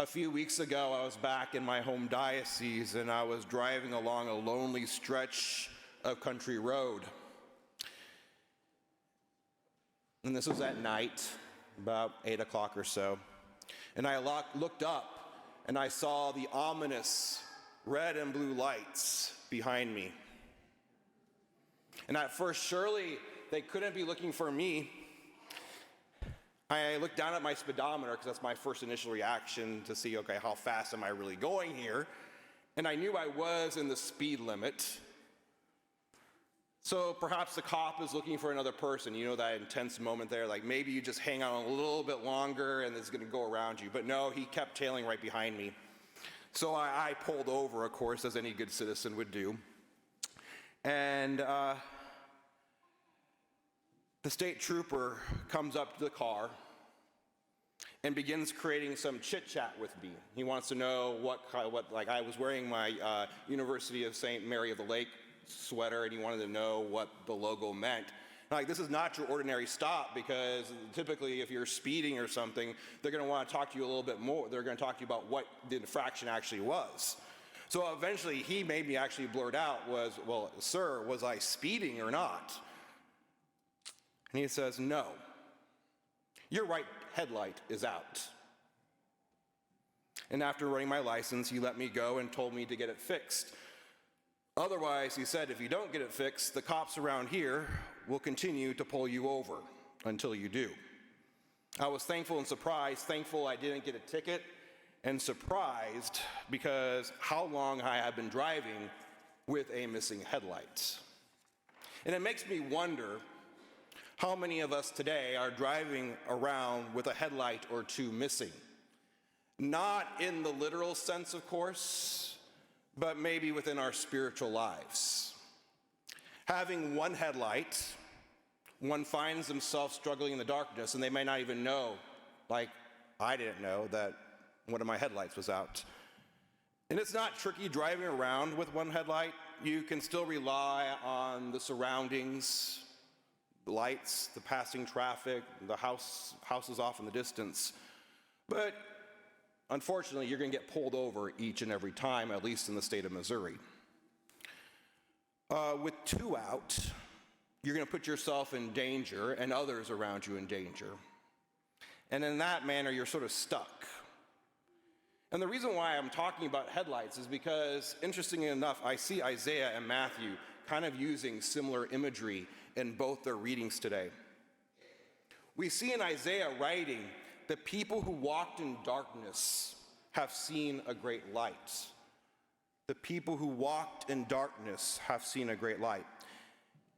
few weeks ago, I was back in my home diocese and I was driving along a lonely stretch of country road. And this was at night, about 8 o'clock or so. And I looked up and I saw the ominous red and blue lights behind me. And at first, surely they couldn't be looking for me. I looked down at my speedometer because that's my first initial reaction to see, okay, how fast am I really going here? And I knew I was in the speed limit. So perhaps the cop is looking for another person. You know that intense moment there, like maybe you just hang on a little bit longer and it's going to go around you. But no, he kept tailing right behind me. So I pulled over, of course, as any good citizen would do. And the state trooper comes up to the car and begins creating some chit-chat with me. He wants to know what like I was wearing my University of St. Mary of the Lake sweater, and he wanted to know what the logo meant. Like, this is not your ordinary stop, because typically if you're speeding or something, they're going to want to talk to you a little bit more. They're going to talk to you about what the infraction actually was. So eventually he made me actually blurt out well, sir, was I speeding or not? And he says, no, your right headlight is out. And after running my license, he let me go and told me to get it fixed. Otherwise, he said, if you don't get it fixed, the cops around here will continue to pull you over until you do. I was thankful and surprised, thankful I didn't get a ticket, and surprised because how long I have been driving with a missing headlight. And it makes me wonder how many of us today are driving around with a headlight or two missing? Not in the literal sense, of course, but maybe within our spiritual lives. Having one headlight, one finds themselves struggling in the darkness, and they may not even know, like I didn't know, that one of my headlights was out. And it's not tricky driving around with one headlight. You can still rely on the surroundings, the lights, the passing traffic, the houses off in the distance. But unfortunately, you're going to get pulled over each and every time, at least in the state of Missouri. With two out, you're going to put yourself in danger and others around you in danger. And in that manner, you're sort of stuck. And the reason why I'm talking about headlights is because, interestingly enough, I see Isaiah and Matthew kind of using similar imagery in both their readings today. We see in Isaiah writing, the people who walked in darkness have seen a great light. The people who walked in darkness have seen a great light.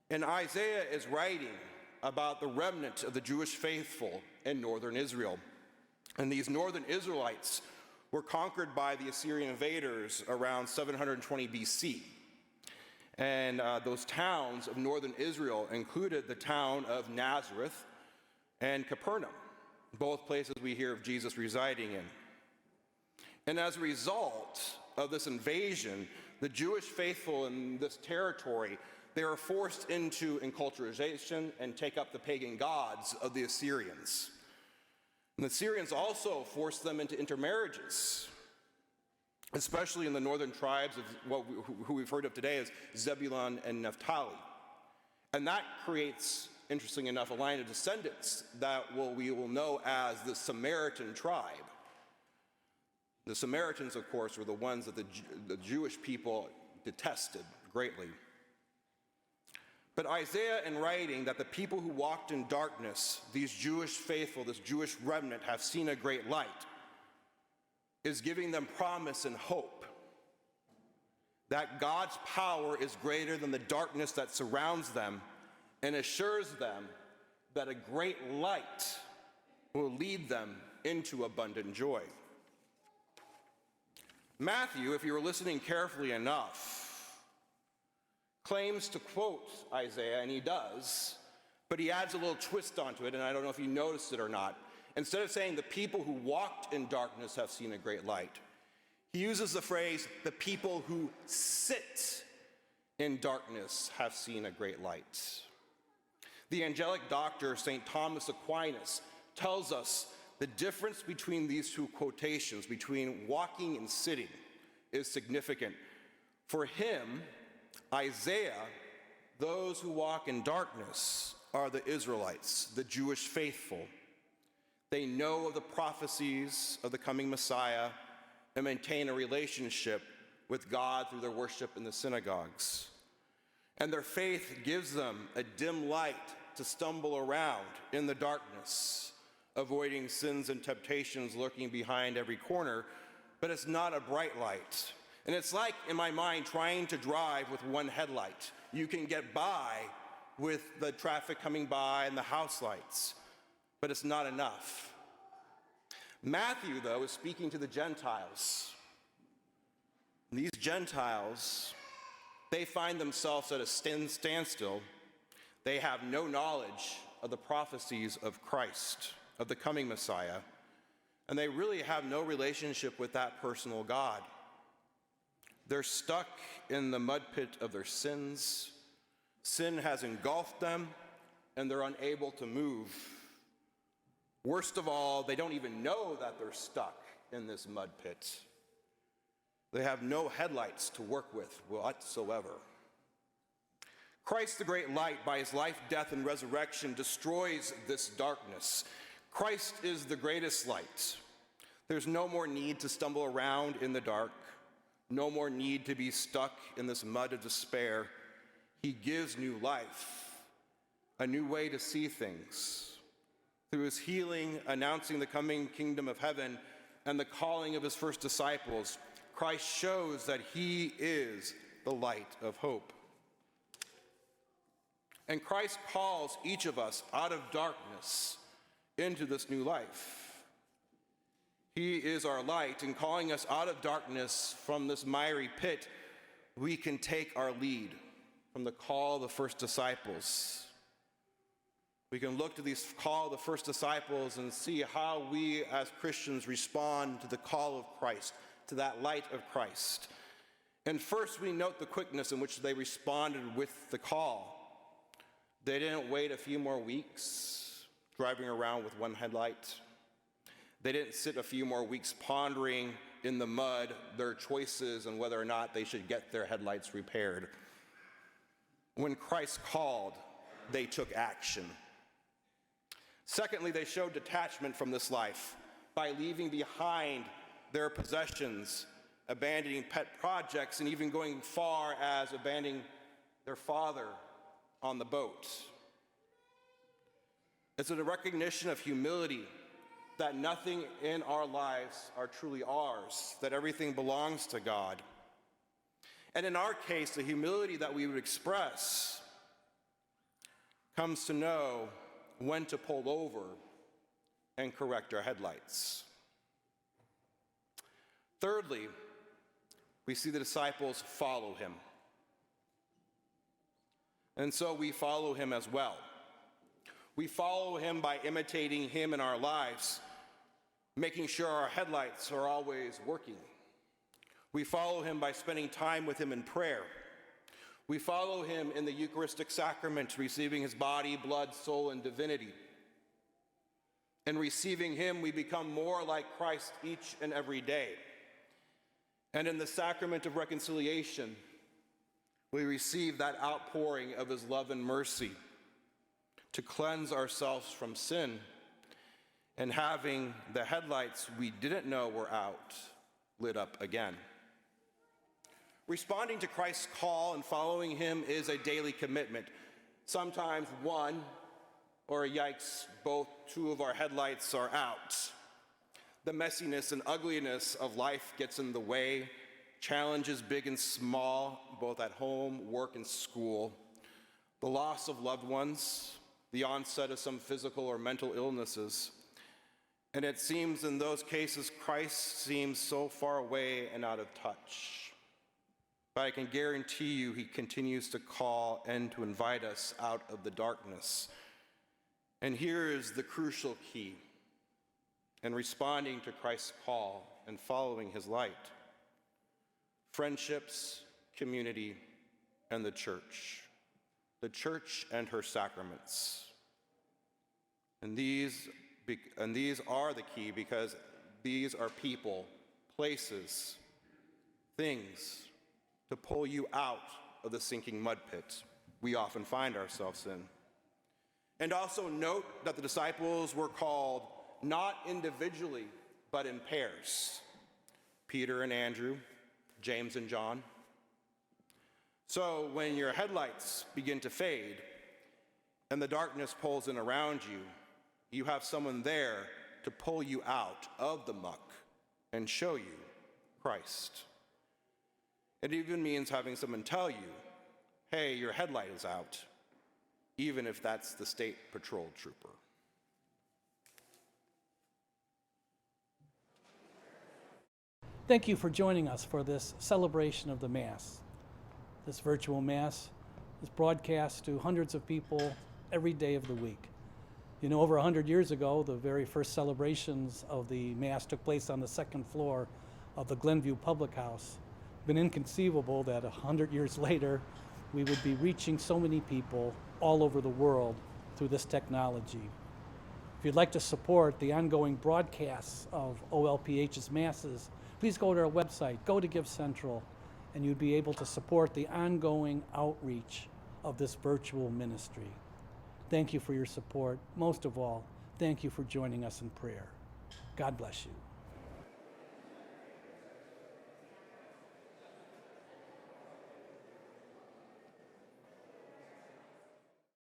And Isaiah is writing about the remnant of the Jewish faithful in northern Israel. And these northern Israelites were conquered by the Assyrian invaders around 720 BC. And those towns of northern Israel included the town of Nazareth and Capernaum, both places we hear of Jesus residing in. And as a result of this invasion, the Jewish faithful in this territory, they were forced into enculturation and take up the pagan gods of the Assyrians. And the Assyrians also forced them into intermarriages, especially in the northern tribes of who we've heard of today as Zebulun and Naphtali. And that creates, interesting enough, a line of descendants that we will know as the Samaritan tribe. The Samaritans, of course, were the ones that the Jewish people detested greatly. But Isaiah, in writing that the people who walked in darkness, these Jewish faithful, this Jewish remnant, have seen a great light, is giving them promise and hope that God's power is greater than the darkness that surrounds them, and assures them that a great light will lead them into abundant joy. Matthew, if you were listening carefully enough, claims to quote Isaiah, and he does, but he adds a little twist onto it, and I don't know if you noticed it or not. Instead of saying the people who walked in darkness have seen a great light, he uses the phrase, the people who sit in darkness have seen a great light. The angelic doctor, St. Thomas Aquinas, tells us the difference between these two quotations, between walking and sitting, is significant. For him, Isaiah, those who walk in darkness are the Israelites, the Jewish faithful. They know of the prophecies of the coming Messiah and maintain a relationship with God through their worship in the synagogues. And their faith gives them a dim light to stumble around in the darkness, avoiding sins and temptations lurking behind every corner, but it's not a bright light. And it's like, in my mind, trying to drive with one headlight. You can get by with the traffic coming by and the house lights, but it's not enough. Matthew, though, is speaking to the Gentiles. These Gentiles, they find themselves at a standstill. They have no knowledge of the prophecies of Christ, of the coming Messiah, and they really have no relationship with that personal God. They're stuck in the mud pit of their sins. Sin has engulfed them, and they're unable to move. Worst of all, they don't even know that they're stuck in this mud pit. They have no headlights to work with whatsoever. Christ, the great light, by his life, death, and resurrection, destroys this darkness. Christ is the greatest light. There's no more need to stumble around in the dark, no more need to be stuck in this mud of despair. He gives new life, a new way to see things. Through his healing, announcing the coming kingdom of heaven, and the calling of his first disciples, Christ shows that he is the light of hope. And Christ calls each of us out of darkness into this new life. He is our light, and calling us out of darkness from this miry pit, we can take our lead from the call of the first disciples. We can look to these call of the first disciples and see how we as Christians respond to the call of Christ, to that light of Christ. And first we note the quickness in which they responded with the call. They didn't wait a few more weeks driving around with one headlight. They didn't sit a few more weeks pondering in the mud their choices and whether or not they should get their headlights repaired. When Christ called, they took action. Secondly, they showed detachment from this life by leaving behind their possessions, abandoning pet projects, and even going far as abandoning their father on the boat. It's a recognition of humility, that nothing in our lives are truly ours, that everything belongs to God. And in our case, the humility that we would express comes to know when to pull over and correct our headlights. Thirdly, we see the disciples follow him. And so we follow him as well. We follow him by imitating him in our lives, making sure our headlights are always working. We follow him by spending time with him in prayer. We follow him in the Eucharistic sacrament, receiving his body, blood, soul, and divinity. In receiving him, we become more like Christ each and every day. And in the sacrament of reconciliation, we receive that outpouring of his love and mercy to cleanse ourselves from sin, and having the headlights we didn't know were out lit up again. Responding to Christ's call and following him is a daily commitment. Sometimes one, or yikes, two of our headlights are out. The messiness and ugliness of life gets in the way, challenges big and small, both at home, work, and school. The loss of loved ones, the onset of some physical or mental illnesses. And it seems in those cases, Christ seems so far away and out of touch. But I can guarantee you he continues to call and to invite us out of the darkness. And here is the crucial key in responding to Christ's call and following his light: friendships, community, and the church and her sacraments. And these And these are the key because these are people, places, things to pull you out of the sinking mud pit we often find ourselves in. And also note that the disciples were called not individually, but in pairs. Peter and Andrew, James and John. So when your headlights begin to fade and the darkness pulls in around you, you have someone there to pull you out of the muck and show you Christ. It even means having someone tell you, hey, your headlight is out, even if that's the state patrol trooper. Thank you for joining us for this celebration of the Mass. This virtual Mass is broadcast to hundreds of people every day of the week. You know, over 100 years ago, the very first celebrations of the Mass took place on the second floor of the Glenview Public House. It's been inconceivable that 100 years later, we would be reaching so many people all over the world through this technology. If you'd like to support the ongoing broadcasts of OLPH's Masses, please go to our website, go to Give Central, and you'd be able to support the ongoing outreach of this virtual ministry. Thank you for your support. Most of all, thank you for joining us in prayer. God bless you.